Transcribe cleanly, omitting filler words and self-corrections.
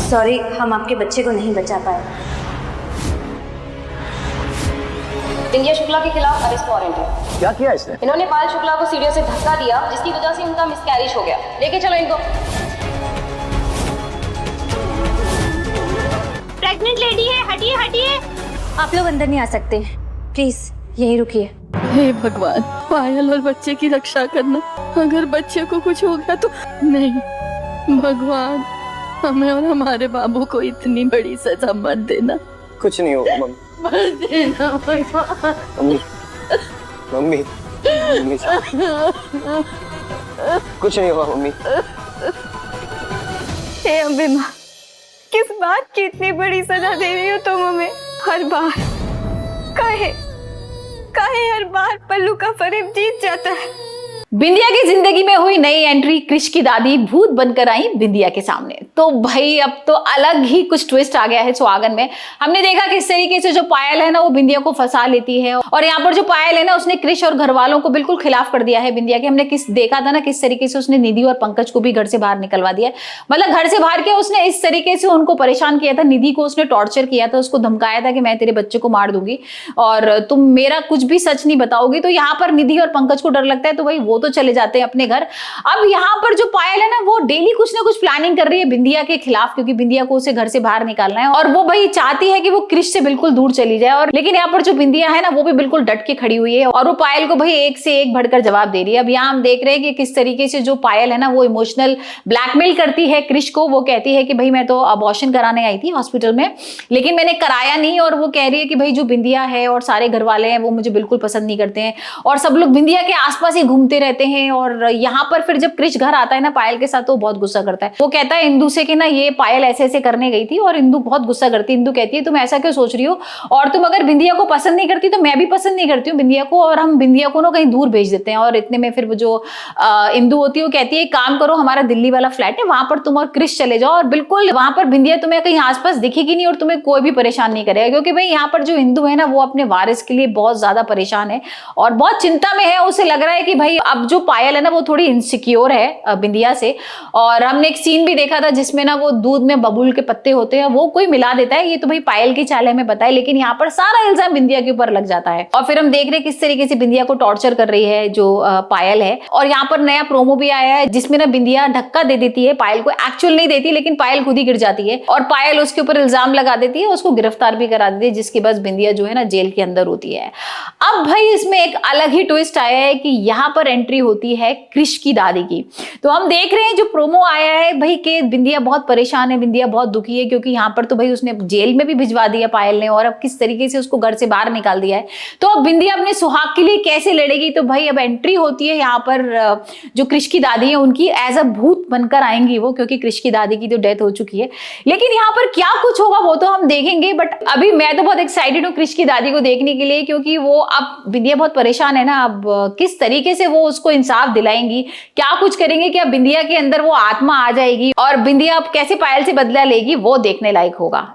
Sorry, हम आपके बच्चे को नहीं बचा पाए। बिंदिया शुक्ला के खिलाफ अरेस्ट वारंट है। क्या किया इसने? इन्होंने पायल शुक्ला को सीढ़ियों से धक्का दिया, जिसकी वजह से उनका मिसकैरेज हो गया। लेके चलो इनको। प्रेग्नेंट लेडी है, हटिए हटिए। आप लोग अंदर नहीं आ सकते, प्लीज यहीं रुकिए। हे भगवान, पायल और बच्चे की रक्षा करना। अगर बच्चे को कुछ हो गया तो नहीं, भगवान हमें और हमारे बाबू को इतनी बड़ी सजा मत देना। कुछ नहीं होगा मम्मी। मत देना भगवान। मम्मी मम्मी मम्मी कुछ नहीं होगा मम्मी। हे अम्बे माँ, किस बात की इतनी बड़ी सजा दे रही हो तुम हमें? हर बार काहे हर बार पल्लू का फरेब जीत जाता है। बिंदिया की जिंदगी में हुई नई एंट्री, क्रिश की दादी भूत बनकर आई बिंदिया के सामने। तो भाई अब तो अलग ही कुछ ट्विस्ट आ गया है सुहागन में। हमने देखा कि इस तरीके से जो पायल है ना वो बिंदिया को फंसा लेती है, और यहाँ पर जो पायल है ना उसने क्रिश और घर वालों को बिल्कुल खिलाफ कर दिया है बिंदिया के। हमने देखा था ना किस तरीके से उसने निधि और पंकज को भी घर से बाहर निकलवा दिया, मतलब घर से बाहर किया उसने, इस तरीके से उनको परेशान किया था। निधि को उसने टॉर्चर किया था, उसको धमकाया था कि मैं तेरे बच्चे को मार दूंगी और तुम मेरा कुछ भी सच नहीं बताओगी। तो यहाँ पर निधि और पंकज को डर लगता है, तो भाई वो तो चले जाते हैं अपने घर। अब यहाँ पर जो पायल है ना वो डेली कुछ ना कुछ प्लानिंग कर रही है बिंदिया के खिलाफ, क्योंकि बिंदिया को उसे घर से बाहर निकालना है और वो भाई चाहती है कि वो क्रिश से बिल्कुल दूर चली जाए। और लेकिन यहाँ पर जो बिंदिया है ना वो भी बिल्कुल डट के खड़ी हुई है और वो पायल को भाई एक से एक बढ़कर जवाब दे रही है। अब यहाँ हम देख रहे हैं कि किस तरीके से जो पायल है ना वो इमोशनल ब्लैकमेल करती है क्रिश को। वो कहती है कि भाई मैं तो अबॉर्शन कराने आई थी हॉस्पिटल में, लेकिन मैंने कराया नहीं। और वो कह रही है कि भाई जो बिंदिया है और सारे घर वाले हैं वो मुझे बिल्कुल पसंद नहीं करते हैं और सब लोग बिंदिया के आसपास ही घूमते रहते हैं। और यहाँ पर फिर जब क्रिश घर आता है ना पायल के साथ तो बहुत गुस्सा करता है। वो कहता है इंदु से कि ना ये पायल ऐसे ऐसे करने गई थी, और इंदु बहुत गुस्सा करती है। इंदु कहती है तुम ऐसा क्यों सोच रही हो, और तुम अगर बिंदिया को पसंद नहीं करती तो मैं भी पसंद नहीं करती हूँ बिंदिया को, और हम बिंदिया को ना कहीं दूर भेज देते हैं। और इतने में फिर वो जो इंदु होती है वो कहती है काम करो, हमारा दिल्ली वाला फ्लैट है वहां पर तुम और क्रिश चले जाओ, और बिल्कुल वहां पर बिंदिया तुम्हें कहीं आसपास दिखेगी नहीं और तुम्हें कोई भी परेशान नहीं करेगा। क्योंकि भाई यहाँ पर जो इंदु है ना वो अपने वारिस के लिए बहुत ज्यादा परेशान है और बहुत चिंता में है। उसे लग रहा है कि भाई अब जो पायल है ना वो थोड़ी इनसिक्योर है बिंदिया से। और हमने एक सीन भी देखा था जिसमें ना वो दूध में बबूल के पत्ते होते हैं वो कोई मिला देता है, ये तो भाई पायल की चाल है हमें बताए, लेकिन यहाँ पर सारा इल्जाम बिंदिया के ऊपर लग जाता है। और फिर हम देख रहे हैं किस तरीके से बिंदिया को टॉर्चर कर रही है जो पायल है। और यहाँ पर नया प्रोमो भी आया है जिसमें ना बिंदिया धक्का दे देती है पायल को, एक्चुअल नहीं देती लेकिन पायल खुद ही गिर जाती है और पायल उसके ऊपर इल्जाम लगा देती है, उसको गिरफ्तार भी करा देती है, जिसके बाद बिंदिया जो है ना जेल के अंदर होती है। अब भाई इसमें एक अलग ही ट्विस्ट आया है कि यहाँ पर एंट्री होती है क्रिश की दादी की। तो हम देख रहे हैं जो प्रोमो आया है भाई कि बिंदिया बहुत परेशान है, बिंदिया बहुत दुखी है, क्योंकि यहाँ पर तो भाई उसने जेल में भी भिजवा दिया पायल ने और अब किस तरीके से उसको घर से बाहर निकाल दिया है। तो अब बिंदिया अपने सुहाग के लिए कैसे लड़ेगी। तो भाई अब एंट्री होती है यहाँ पर जो क्रिश की दादी है उनकी, एज अ भूत बनकर आएंगी वो, क्योंकि क्रिश की दादी की तो डेथ हो चुकी है। लेकिन यहाँ पर क्या कुछ होगा वो तो हम देखेंगे, बट अभी मैं तो बहुत एक्साइटेड हूँ क्रिश की दादी को देखने के लिए, क्योंकि वो अब बिंदिया बहुत परेशान है ना, अब किस तरीके से वो उसको इंसाफ दिलाएंगी, क्या कुछ करेंगे, क्या बिंदिया के अंदर वो आत्मा आ जाएगी और बिंदिया अब कैसे पायल से बदला लेगी, वो देखने लायक होगा।